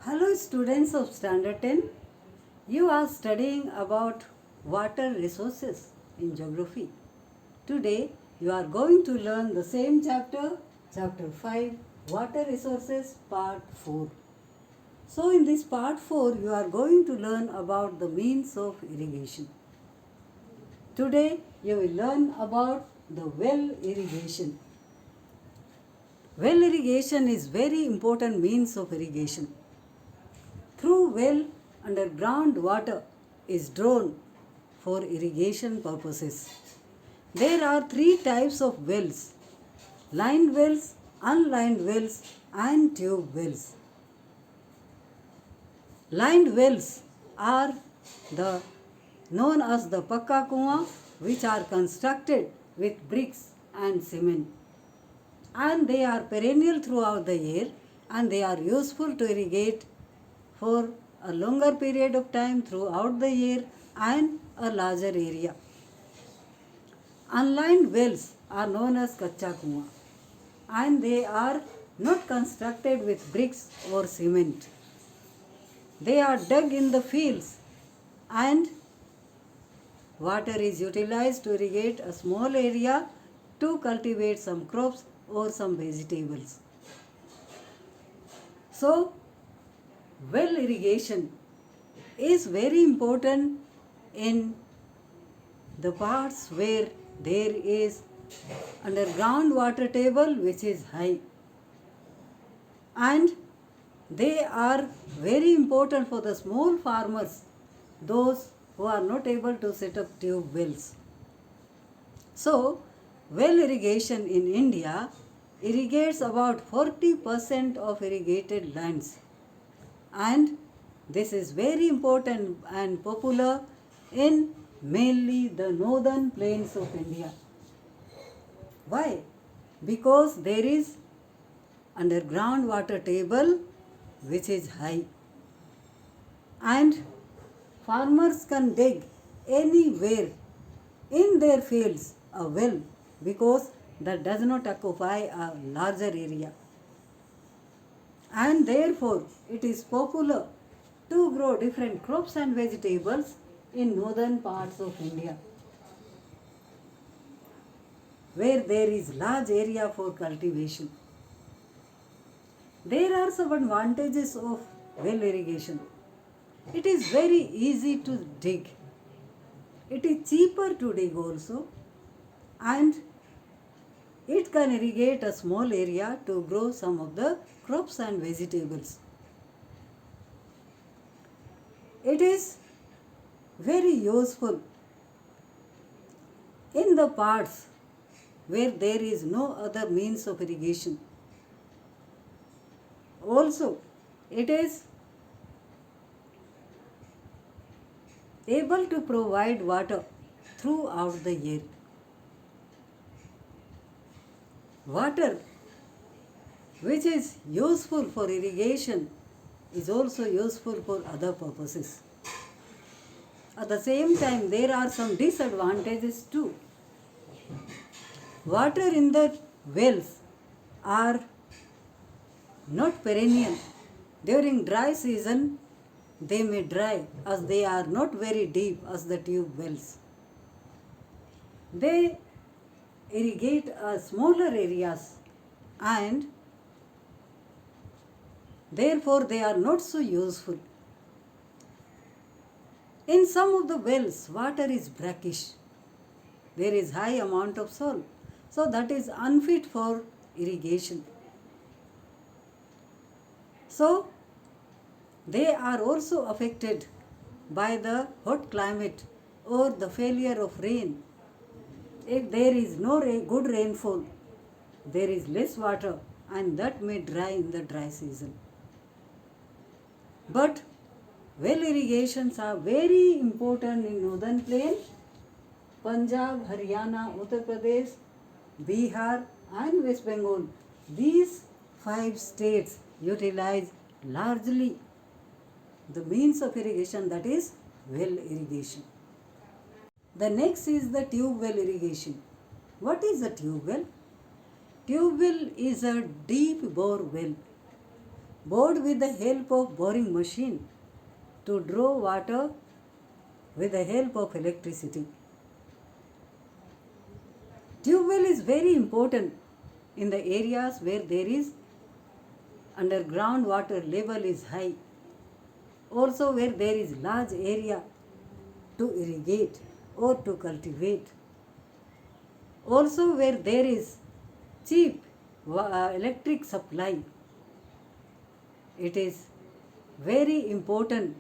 Hello students of Standard 10. You are studying about water resources in geography. Today you are going to learn the same chapter, chapter 5, water resources part 4. So in this part 4 you are going to learn about the means of irrigation. Today you will learn about the well irrigation. Well irrigation is very important means of irrigation. Through well, underground water is drawn for irrigation purposes. There are three types of wells: lined wells, unlined wells, and tube wells. Lined wells are the known as the pakka kuwa, which are constructed with bricks and cement, and they are perennial throughout the year, and they are useful to irrigate for a longer period of time throughout the year and a larger area. Unlined wells are known as kacha kuwa, and they are not constructed with bricks or cement. They are dug in the fields and water is utilized to irrigate a small area to cultivate some crops or some vegetables. So, well irrigation is very important in the parts where there is underground water table which is high, and they are very important for the small farmers, those who are not able to set up tube wells. So, well irrigation in India irrigates about 40% of irrigated lands, and this is very important and popular in mainly the northern plains of India. Why? Because there is underground water table which is high, and farmers can dig anywhere in their fields a well because that does not occupy a larger area, and therefore it is popular to grow different crops and vegetables in northern parts of India where there is large area for cultivation. There are some advantages of well irrigation. It is very easy to dig. It is cheaper to dig also, and it can irrigate a small area to grow some of the crops and vegetables. It is very useful in the parts where there is no other means of irrigation. Also, it is able to provide water throughout the year. Water which is useful for irrigation is also useful for other purposes. At the same time, there are some disadvantages too. Water in the wells are not perennial. During dry season, they may dry as they are not very deep as the tube wells. They irrigate smaller areas, and therefore they are not so useful. In some of the wells, water is brackish. There is high amount of salt, so that is unfit for irrigation. So, they are also affected by the hot climate or the failure of rain. If there is no good rainfall, there is less water, and that may dry in the dry season. But well irrigations are very important in northern plain, Punjab, Haryana, Uttar Pradesh, Bihar and West Bengal. These 5 states utilize largely the means of irrigation, that is well irrigation. The next is the tube well irrigation. What is a tube well? Tube well is a deep bore well bored with the help of boring machine to draw water with the help of electricity. Tube well is very important in the areas where there is underground water level is high, also where there is large area to irrigate or to cultivate, also where there is cheap electric supply. It is very important,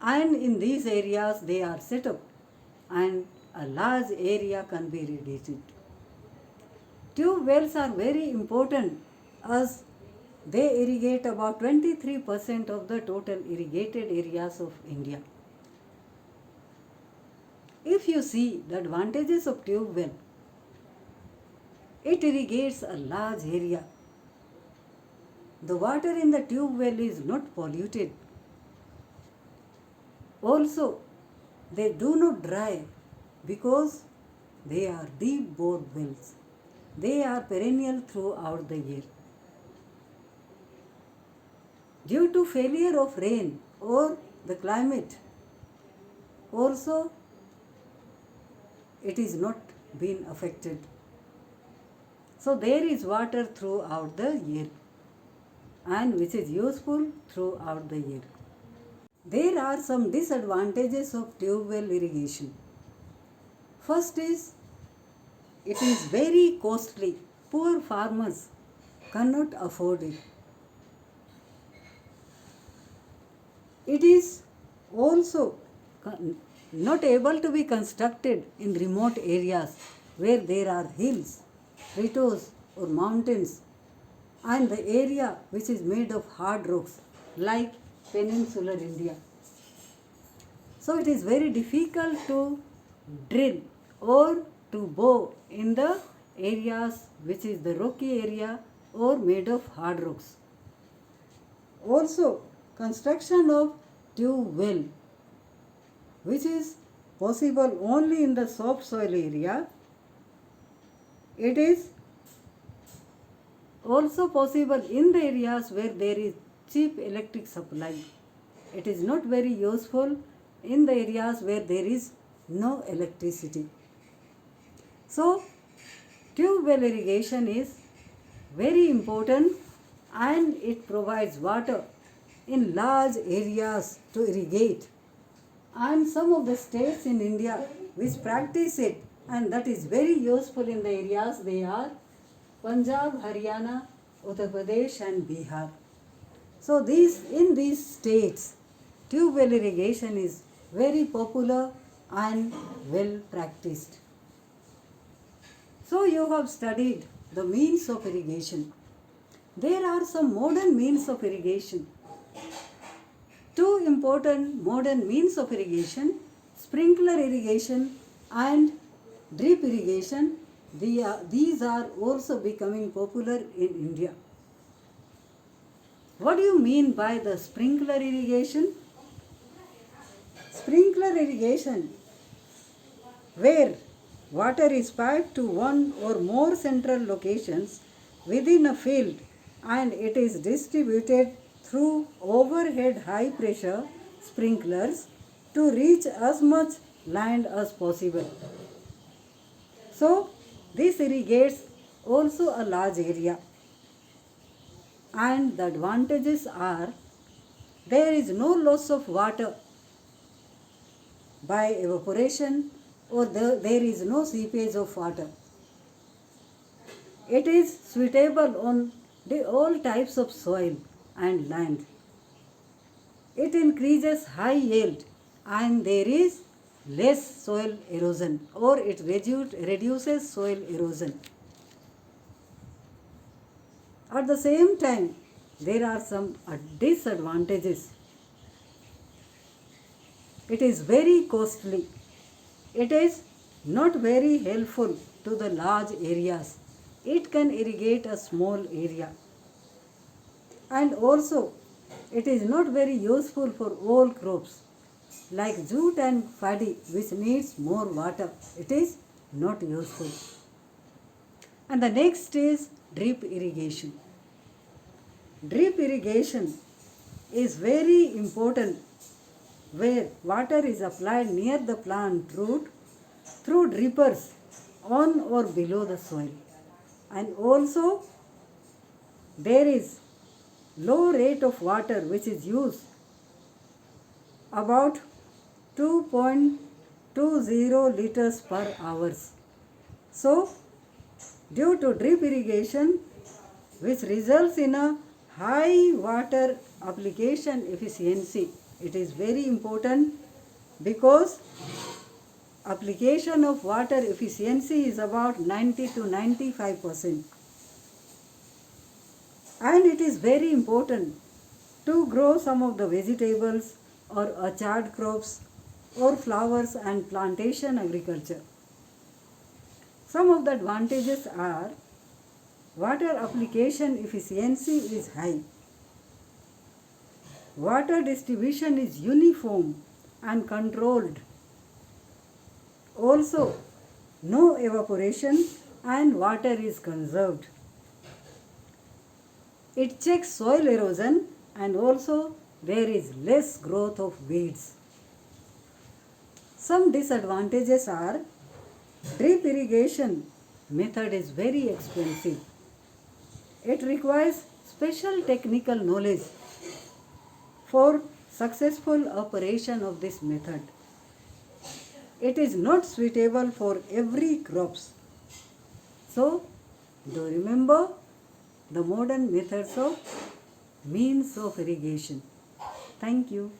and in these areas they are set up and a large area can be irrigated. Tube wells are very important as they irrigate about 23% of the total irrigated areas of India. If you see the advantages of tube well, it irrigates a large area. The water in the tube well is not polluted. Also, they do not dry because they are deep bore wells. They are perennial throughout the year. Due to failure of rain or the climate, also it is not been affected. So there is water throughout the year and which is useful throughout the year. There are some disadvantages of tube well irrigation. First is, it is very costly. Poor farmers cannot afford it. It is also not able to be constructed in remote areas where there are hills, plateaus or mountains, and the area which is made of hard rocks like peninsular India. So it is very difficult to drill or to bow in the areas which is the rocky area or made of hard rocks. Also, construction of tube well, which is possible only in the soft soil area, it is also possible in the areas where there is cheap electric supply. It is not very useful in the areas where there is no electricity. So, tube well irrigation is very important and it provides water in large areas to irrigate. And some of the states in India which practice it and that is very useful in the areas, they are Punjab, Haryana, Uttar Pradesh and Bihar. So in these states, tube well irrigation is very popular and well practiced. So you have studied the means of irrigation. There are some modern means of irrigation. Two important modern means of irrigation, sprinkler irrigation and drip irrigation, these are also becoming popular in India. What do you mean by the sprinkler irrigation? Sprinkler irrigation, where water is piped to one or more central locations within a field and it is distributed through overhead high pressure sprinklers to reach as much land as possible. So, this irrigates also a large area. And the advantages are, there is no loss of water by evaporation or there is no seepage of water. It is suitable on all types of soil and land. It increases high yield and there is less soil erosion or it reduces soil erosion. At the same time, there are some disadvantages. It is very costly. It is not very helpful to the large areas. It can irrigate a small area. And also, it is not very useful for all crops like jute and paddy which needs more water. It is not useful. And the next is drip irrigation. Drip irrigation is very important where water is applied near the plant root through drippers on or below the soil. And also there is low rate of water which is used about 2.20 liters per hour. So due to drip irrigation which results in a high water application efficiency, it is very important because application of water efficiency is about 90 to 95%. And it is very important to grow some of the vegetables or orchard crops or flowers and plantation agriculture. Some of the advantages are water application efficiency is high. Water distribution is uniform and controlled. Also, no evaporation and water is conserved. It checks soil erosion and also there is less growth of weeds. Some disadvantages are drip irrigation method is very expensive. It requires special technical knowledge for successful operation of this method. It is not suitable for every crops. So, do remember the modern methods of means of irrigation. Thank you.